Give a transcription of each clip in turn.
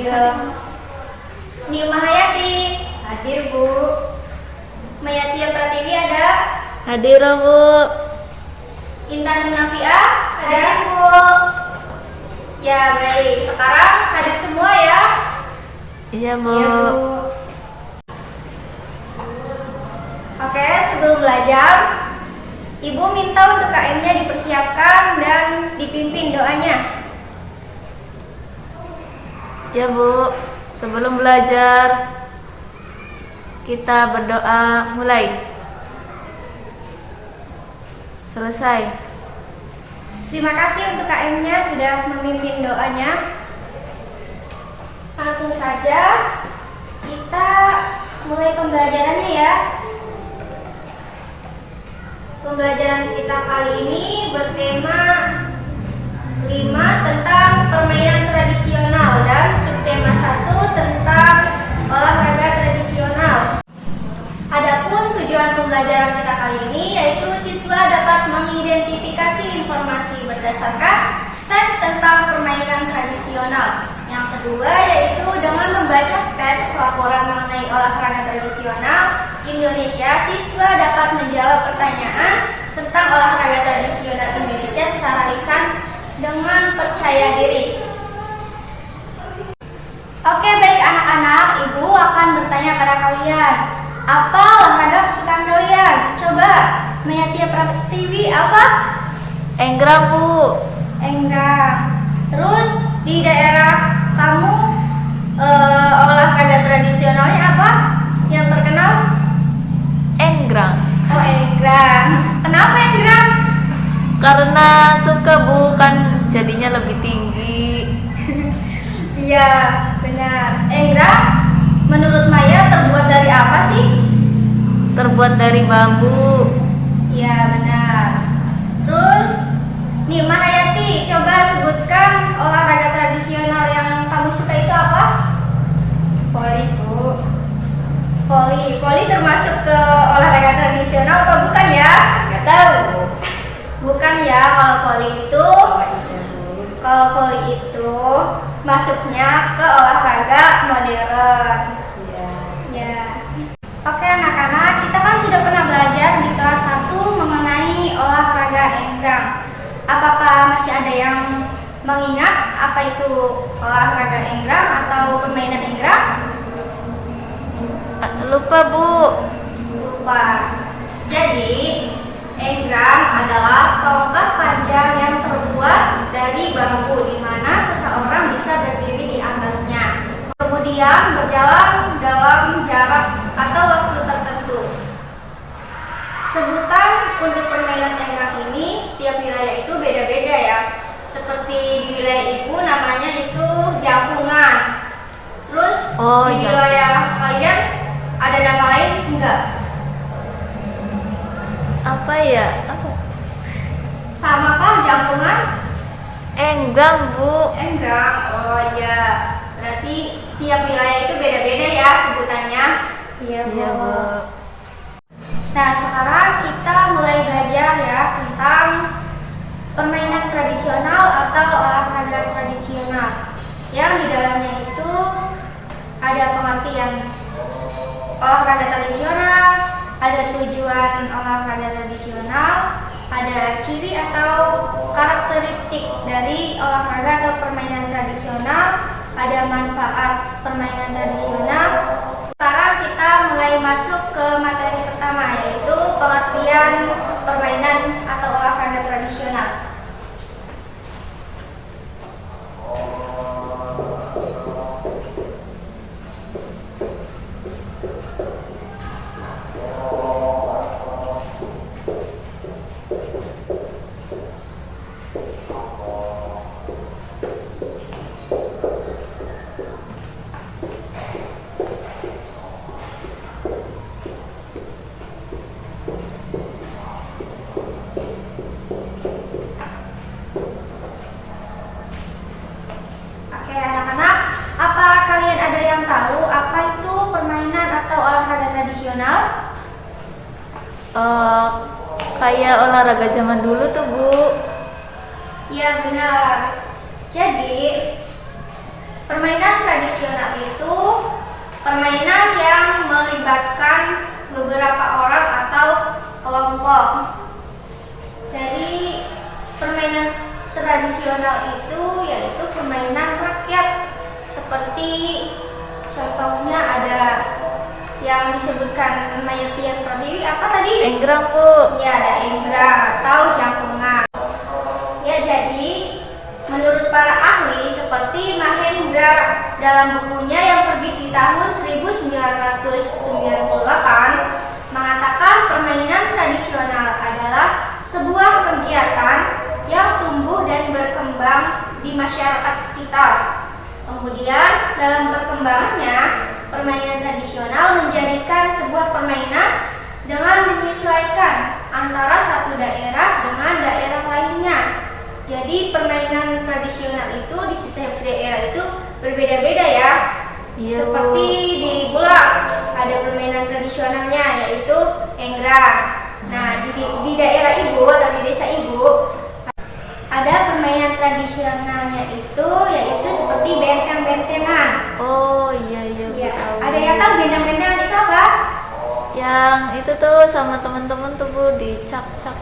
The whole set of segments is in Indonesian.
Iya. Nima Hayati. Hadir, Bu. Mayati Pratiwi ada? Hadir, Bu. Intan Nafia ada? Bu. Ya, baik. Sekarang hadir semua ya? Iya, Bu. Iya, Bu. Oke, sebelum belajar, Ibu minta untuk KM-nya dipersiapkan dan dipimpin doanya. Ya, Bu. Sebelum belajar, kita berdoa mulai. Selesai. Terima kasih untuk KM-nya sudah memimpin doanya. Langsung saja kita mulai pembelajarannya ya. Pembelajaran kita kali ini bertema 5 tentang permainan tradisional dan subtema 1 tentang olahraga tradisional. Adapun tujuan pembelajaran kita kali ini yaitu siswa dapat mengidentifikasi informasi berdasarkan teks tentang permainan tradisional. Yang kedua yaitu dengan membaca teks laporan mengenai olahraga tradisional Indonesia, siswa dapat menjawab pertanyaan tentang olahraga tradisional Indonesia secara lisan dengan percaya diri. Oke, baik anak-anak, Ibu akan bertanya pada kalian, apa olahraga kesukaan kalian? Coba, Mayatia Pratiwi apa? Enggrang, Bu. Enggrang. Terus di daerah kamu olahraga tradisionalnya apa yang terkenal? Enggrang. Oh, enggrang. Kenapa enggrang? Karena suka, Bu, kan jadinya lebih tinggi. Iya, benar. Enggrang menurut Maya terbuat dari apa sih? Terbuat dari bambu. Iya, benar. Terus nih Mahayati, coba sebutkan olahraga tradisional yang kamu suka itu apa? Voli, Bu. Voli termasuk ke olahraga tradisional apa bukan ya? Nggak tahu. Bukan ya, kalau voli itu masuknya ke olahraga modern. Ya. Oke anak-anak, kita kan sudah pernah belajar di kelas 1 mengenai olahraga enggrang. Apakah masih ada yang mengingat apa itu olahraga enggrang atau permainan enggrang? Lupa, Bu. Lupa. Jadi, enggrang adalah tongkat panjang yang terbuat dari bambu di mana seseorang bisa berdiri di atasnya. Kemudian berjalan dalam jarak atau waktu tertentu. Sebutan untuk permainan enggrang ini setiap wilayah itu beda-beda ya. Seperti di wilayah Ibu namanya itu jampungan. Terus di wilayah kalian ada nama lain enggak? Apa ya? Samakah jampungan? Enggrang, Bu. Enggrang. Oh iya. Berarti setiap wilayah itu beda-beda ya sebutannya. Iya, Bu. Nah, sekarang kita mulai belajar ya tentang permainan tradisional atau olahraga tradisional. Yang di dalamnya itu ada pengertian olahraga tradisional, ada tujuan olahraga tradisional, ada ciri atau karakteristik dari olahraga atau permainan tradisional, ada manfaat permainan tradisional. Sekarang kita mulai masuk ke materi pertama yaitu pengertian permainan atau olahraga tradisional. Kayak olahraga zaman dulu tuh, Bu. Iya benar. Jadi Permainan tradisional itu permainan yang melibatkan beberapa orang atau kelompok. Dari permainan tradisional itu yaitu permainan rakyat, seperti contohnya ada yang disebutkan Mayatian Pratiwi, apa tadi? Enggrang, Bu. Ya, ada enggrang atau jangkungan. Ya, jadi menurut para ahli seperti Mahendra dalam bukunya yang terbit di tahun 1998 mengatakan permainan tradisional adalah sebuah kegiatan yang tumbuh dan berkembang di masyarakat sekitar. Kemudian dalam perkembangannya, permainan tradisional menjadikan sebuah permainan dengan menyesuaikan antara satu daerah dengan daerah lainnya. Jadi permainan tradisional itu di setiap daerah itu berbeda-beda ya. Iya, Seperti di Bulak ada permainan tradisionalnya yaitu enggrang. Nah, di daerah ibu atau di desa ibu ada permainan tradisionalnya itu yaitu seperti benteng-bentengan. Oh iya iya, Bu, Ya, tahu. ada yang tahu benteng-bentengan itu apa? Yang itu tuh sama teman-teman tuh, Bu, dicak-cak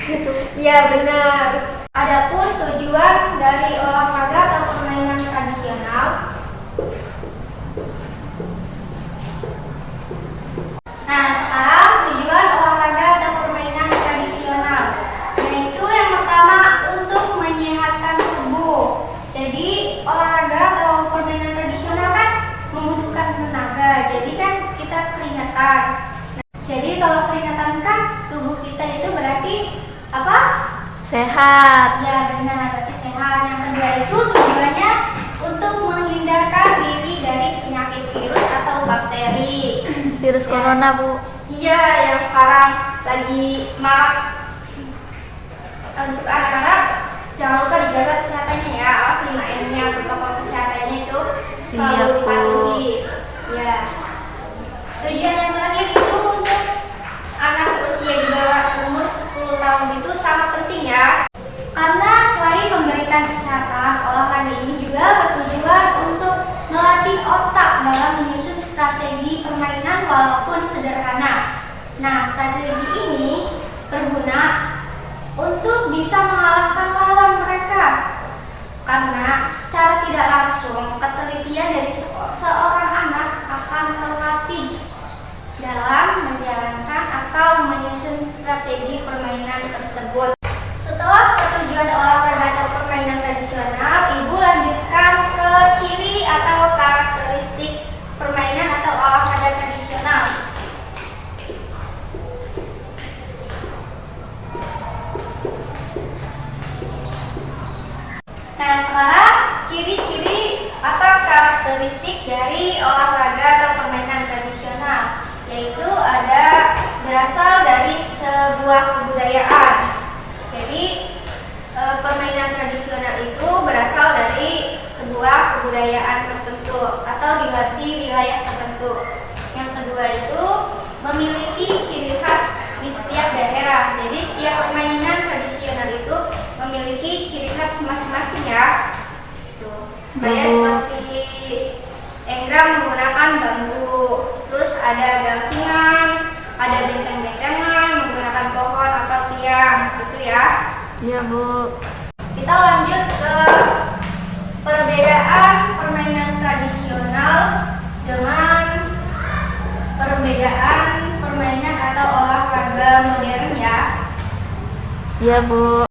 gitu. Ya, benar. Adapun tujuan dari olahraga atau permainan tradisional. Nah, sekarang tujuan olahraga atau permainan tradisional, yaitu yang pertama untuk menyehatkan tubuh. Jadi olahraga atau permainan tradisional kan membutuhkan tenaga. Jadi kan kita keringatan. Nah, jadi kalau keringatan kan tubuh kita itu berarti apa? Sehat. Ya, benar, berarti sehat. Yang kedua itu tujuannya untuk menghindarkan diri dari penyakit virus atau bakteri. Virus corona, Bu. Iya, yang sekarang lagi marak. Untuk anak-anak jangan lupa dijaga kesehatannya ya. Awas 5M-nya, protokol kesehatannya itu selalu Siap, Bu. dipatuhi. Ya. Tujuan yang terakhir itu untuk anak usia di bawah umur 10 tahun itu sangat penting ya. Karena selain memberikan kesehatan, olahraga ini juga bertujuan untuk melatih otak dalam menyusun strategi permainan walaupun sederhana. Nah, strategi ini berguna untuk bisa mengalahkan lawan mereka. Karena secara tidak langsung ketelitian dari seorang anak akan terlatih dalam menjalankan atau menyusun strategi permainan tersebut. Setelah ketujuan olahraga atau permainan tradisional, Ibu lanjutkan ke ciri atau karakteristik permainan atau olahraga tradisional. Nah, sekarang ciri-ciri atau karakteristik dari olahraga atau permainan tradisional, yaitu ada berasal dari sebuah kebudayaan. Jadi permainan tradisional itu berasal dari sebuah kebudayaan tertentu atau di wilayah tertentu. Yang kedua itu memiliki ciri khas di setiap daerah. Jadi setiap permainan tradisional itu memiliki ciri khas masing-masing ya. Kayak seperti enggrang menggunakan bambu, terus ada gangsingan, ada benteng-bentengan menggunakan pohon atau tiang, gitu ya. Iya, Bu. Kita lanjut ke perbedaan permainan tradisional dengan perbedaan permainan atau olahraga modern ya. Iya, Bu.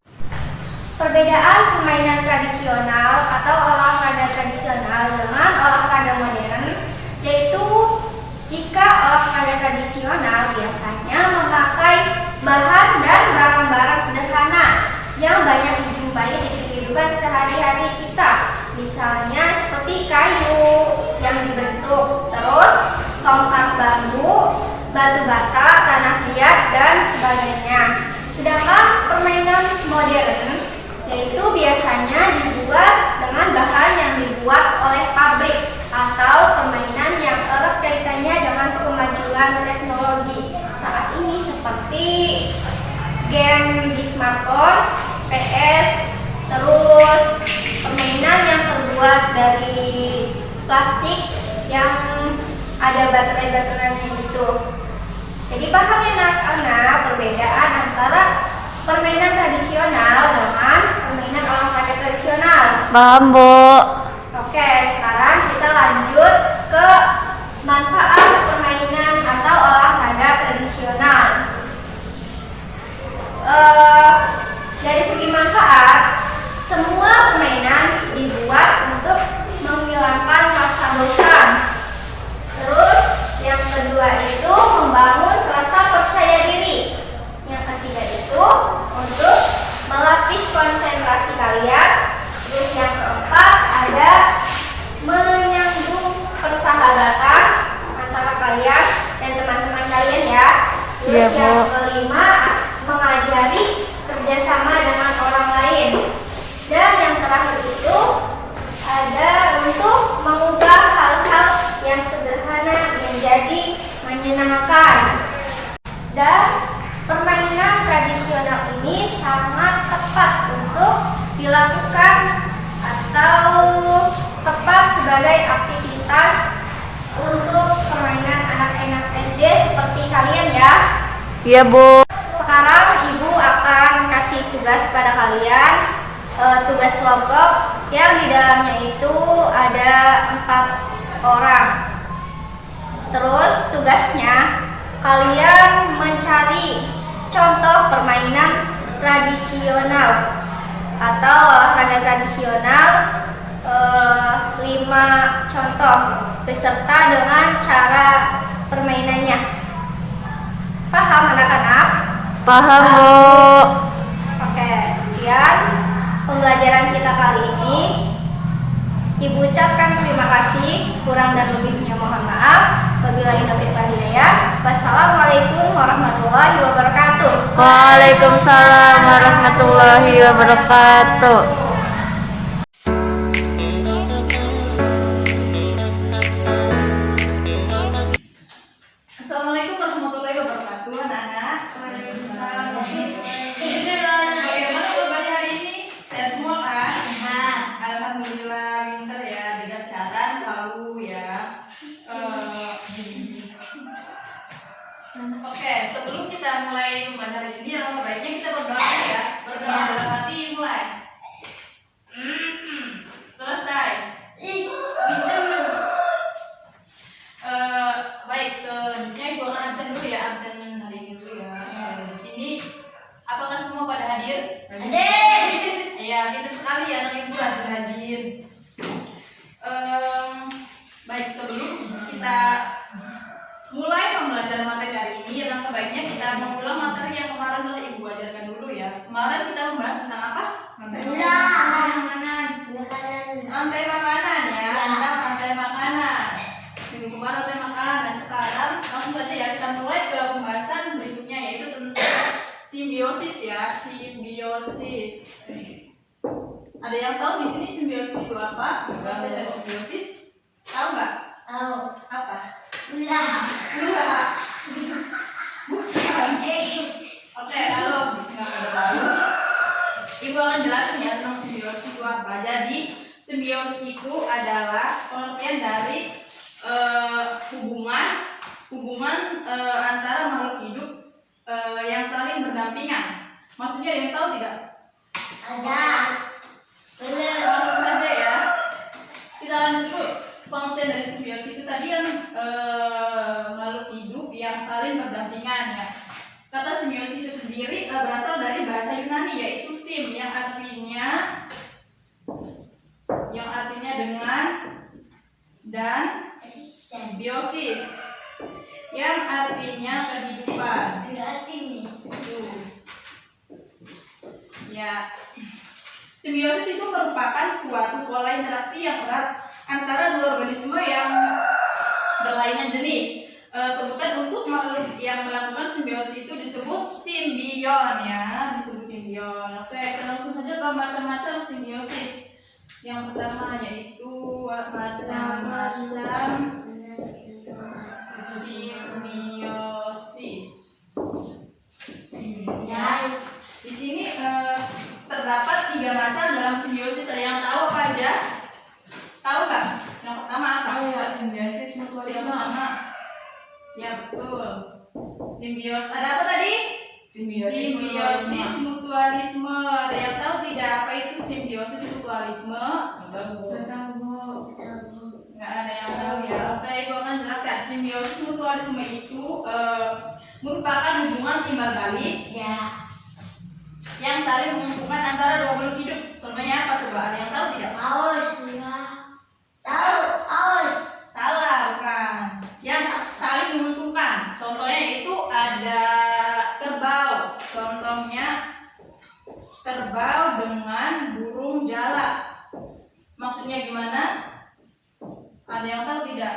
Perbedaan permainan tradisional atau olahraga tradisional dengan olahraga modern yaitu jika olahraga tradisional biasanya memakai bahan dan barang-barang sederhana yang banyak dijumpai di kehidupan sehari-hari kita, misalnya seperti kayu yang dibentuk, terus tongkat bambu, batu bata, tanah liat, dan sebagainya. Sedangkan permainan modern yaitu biasanya dibuat dengan bahan yang dibuat oleh pabrik atau permainan yang erat kaitannya dengan kemajuan teknologi saat ini seperti game di smartphone, PS, terus permainan yang terbuat dari plastik yang ada baterai-baterainya gitu. Jadi paham ya anak-anak perbedaan antara permainan tradisional dengan permainan olahraga tradisional? Paham, Bu. Oke, sekarang kita lanjut ke manfaat permainan atau olahraga tradisional. Dari segi manfaat, semua permainan dibuat untuk menghilangkan rasa bosan. Terus yang kedua itu membangun rasa percaya diri. Yang ketiga itu untuk melatih konsentrasi kalian. Terus yang keempat ada menyambung persahabatan antara kalian dan teman-teman kalian ya. Terus Iya, Bu. yang kelima mengajari kerjasama dengan orang lain. Dan yang terakhir itu ada untuk mengubah hal-hal yang sederhana menjadi menyenangkan. Dan permainan tradisional ini sangat tepat untuk dilakukan atau tepat sebagai aktivitas untuk permainan anak-anak SD seperti kalian ya. Iya, Bu. Sekarang Ibu akan kasih tugas pada kalian, tugas kelompok yang di dalamnya itu ada 4 orang. Terus tugasnya kalian mencari contoh permainan tradisional atau olahraga tradisional, 5 contoh beserta dengan cara permainannya. Paham anak-anak? Paham, Bu. Oke, sekian pembelajaran kita kali ini. Ibu ucapkan terima kasih. Kurang dan lebihnya mohon maaf. Wabillahi taufiq wal hidayah. Wassalamualaikum warahmatullahi wabarakatuh. Waalaikumsalam warahmatullahi wabarakatuh. Assalamualaikum warahmatullahi wabarakatuh, anak-anak. Bagaimana kabar hari ini? Sehat semua kan? Alhamdulillah, pinter ya, jaga kesehatan selalu ya. Oke, sebelum kita mulai pembelajaran hari ini, alangkah baiknya kita berdoa ya. Berdoa dalam hati, mulai. Selesai. Baik, selanjutnya Ibu akan absen dulu ya, absen hari ini dulu ya. Di sini, apakah semua pada hadir? Hadir. Iya, pintar sekali ya, anak Ibu rajin-rajin. Baik, sebelum kita mulai pembelajaran materi hari ini, alangkah baiknya kita mengulang materi yang kemarin telah Ibu ajarkan dulu ya. Kemarin kita membahas tentang apa? Rantai makanan ya, tentang rantai makanan. Minggu kemarin rantai makanan, dan sekarang langsung saja ya kita mulai ke pembahasan berikutnya, yaitu tentang simbiosis ya, simbiosis. Ada yang tahu di sini simbiosis itu apa? Apa dari simbiosis? Tahu nggak? Tahu. Apa? Ulah. Bukan. Oke, kalau nggak pada tahu, Ibu akan jelasin ya tentang simbiosis itu apa. Jadi simbiosis itu adalah pengertian dari hubungan antara makhluk hidup yang saling berdampingan. Maksudnya ada yang tahu tidak? Ada. Langsung saja ya. Kita lanjut dulu. Pengertian dari simbiosis itu tadi kan makhluk hidup yang saling berdampingan ya. Kata simbiosis itu sendiri berasal dari bahasa Yunani, yaitu sim, yang artinya dengan, dan biosis yang artinya kehidupan. Ya. Simbiosis itu merupakan suatu pola interaksi yang erat antara dua organisme yang berlainan jenis. Sebutan untuk makhluk yang melakukan simbiosis itu disebut simbion ya, disebut simbion. Oke, kita langsung saja ke macam-macam simbiosis. Yang pertama yaitu macam-macam simbiosis. Di sini terdapat 3 macam dalam simbiosis. Ada yang tahu apa aja? Tahu nggak? Yang pertama pertama apa? Oh ya, simbiosis Yang mutualisme. pertama, ya betul. Simbios. Ada apa tadi? Simbiosis mutualisme. Ada yang tahu tidak apa itu simbiosis mutualisme? Nggak tahu, Bu. Nggak ada yang tahu ya. Oke, ibu akan jelaskan. Simbiosis mutualisme itu merupakan hubungan timbal balik Ya. yang saling menguntungkan antara dua makhluk hidup. Contohnya apa coba? Ada yang tahu tidak? Paus. Enggak. Tahu. Paus. Salah, bukan. Yang saling menguntungkan. Contohnya itu ada kerbau. Contohnya kerbau dengan burung jalak. Maksudnya gimana? Ada yang tahu tidak?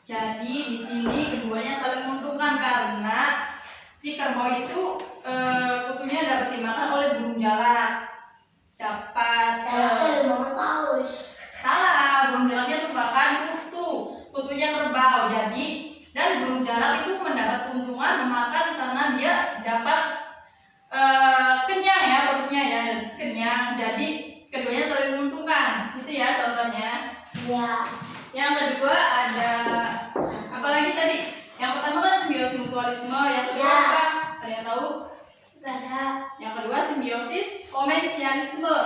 Jadi di sini keduanya saling menguntungkan karena si kerbau itu kutunya dapat dimakan oleh burung jalak. Dapat Bangun paus. salah, burung jalaknya tuh makan kutunya kerbau. Jadi dan burung jalak itu mendapat keuntungan memakan karena dia dapat kenyang ya, perutnya ya kenyang. Jadi keduanya saling menguntungkan. Itu ya contohnya. Ya. Yang kedua ada apa lagi tadi? Yang pertama kan simbiosis mutualisme, yang kedua Ya. apa? Ada yang tahu? Enggak ada. Yang kedua simbiosis komensialisme.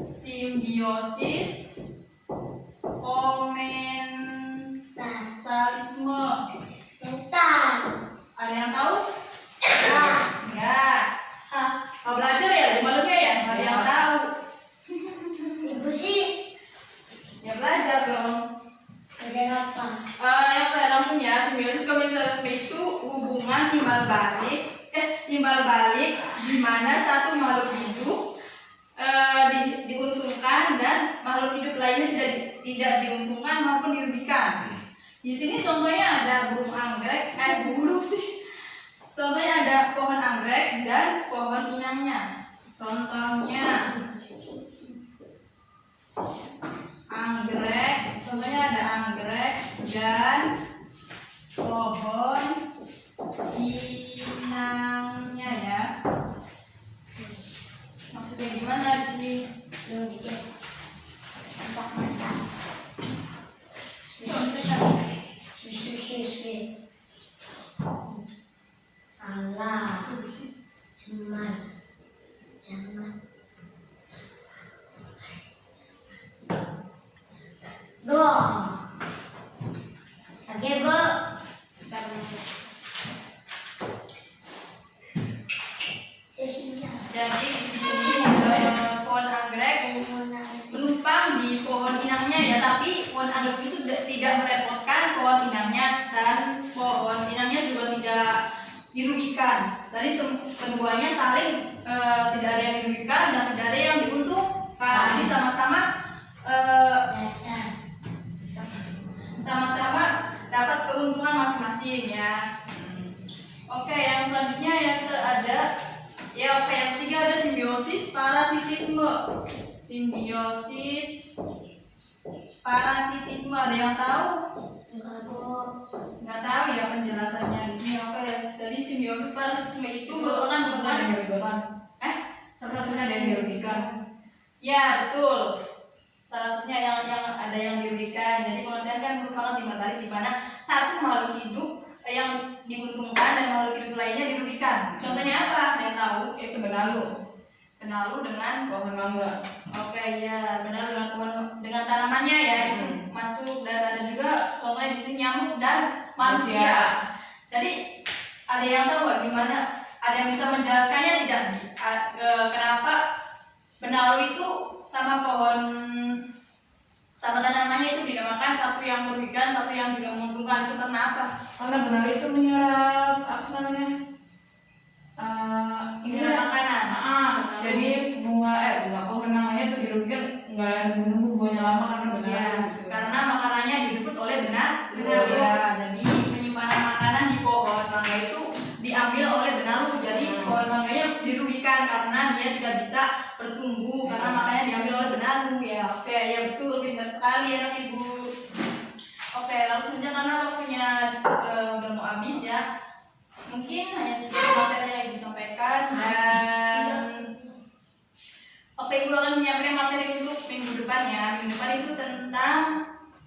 Simbiosis komensalisme. Bentar. Ada yang tahu? Ya. Enggak. Mau belajar ya di malamnya ya? Ada yang tahu? Ibu sih. Ya belajar dong. Belajar apa? Yang pada langsung ya, simbiosis komensialisme itu hubungan timbal balik di mana satu makhluk hidup diuntungkan dan makhluk hidup lainnya tidak diuntungkan maupun dirugikan. Di sini contohnya ada burung anggrek, burung sih. Contohnya ada pohon anggrek dan pohon inangnya. Contohnya anggrek, contohnya ada anggrek dan pohon inangnya ya. Maksudnya gimana di sini? Belum dikit. Macam-macam. Contohnya Susu. Salah. Cuman. Jangan. Go. Oke, Bu. jadi di sini pohon anggrek menumpang di pohon inangnya ya, tapi pohon anggrek itu tidak merepotkan pohon inangnya dan pohon inangnya juga tidak dirugikan. Tadi keduanya saling tidak ada yang dirugikan dan tidak ada yang diuntungkan. Jadi sama-sama dapat keuntungan masing-masing ya. Oke, yang selanjutnya ya kita ada yang ketiga ada simbiosis parasitisme. Simbiosis parasitisme, ada yang tahu? Nggak tahu ya penjelasannya di sini. Oke, jadi simbiosis parasitisme itu merupakan hubungan Salah satunya ada yang dirugikan. ya betul. Salah satunya yang ada yang dirugikan. Jadi pengertian kan merupakan timbal balik di mana satu makhluk hidup yang diuntungkan dan makhluk hidup lainnya dirugikan. Contohnya apa? Ada yang tahu? Itu benalu. Benalu dengan Pohon mangga. oke ya, benar dengan tanamannya ya itu masuk. Dan ada juga contohnya di sini nyamuk dan manusia. Jadi ada yang tahu nggak gimana? Ada yang bisa menjelaskannya tidak? Kenapa benalu itu sama tanamannya itu dinamakan satu yang merugikan, satu yang juga menguntungkan? Itu karena apa? Karena benalu itu menyerap apa namanya? Menyerap makanan. Jadi bunga pohon mangganya tuh dirugikan, nggak menunggu buahnya lama karena benalu. Iya, gitu. karena makanannya direbut oleh benalu. Benalu. Ya, jadi penyimpanan makanan di pohon mangga itu diambil oleh benalu. Jadi pohon mangganya dirugikan karena dia tidak bisa bertumbuh karena makannya diambil oleh benalu. Ya, oke, ya betul, pintar sekali anak ibu. Oke, langsung saja karena waktunya udah mau habis ya. Mungkin hanya sedikit materi yang disampaikan dan oke, ibu akan menyampaikan materi untuk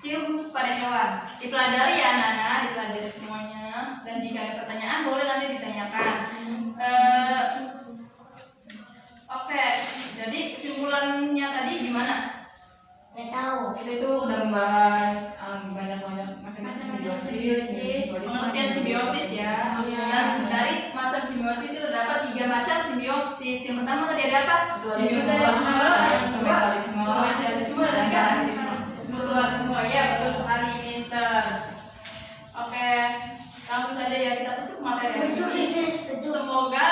ciri khusus pada hewan. Dipelajari ya anak-anak, dipelajari semuanya. Dan jika ada pertanyaan boleh nanti ditanyakan. Oke, jadi kesimpulannya tadi gimana? Nggak tahu. Kita itu udah membahas banyak-banyak macam-macam simbiosis, Pengertian simbiosis ya. Dan dari macam simbiosis itu terdapat 3 macam simbiosis. Yang pertama tadi ada apa? Simbiosis, komensalisme, dan juga mutualisme. Ya, betul sekali, pinter. Oke, langsung saja ya kita tutup materi hari ini. Semoga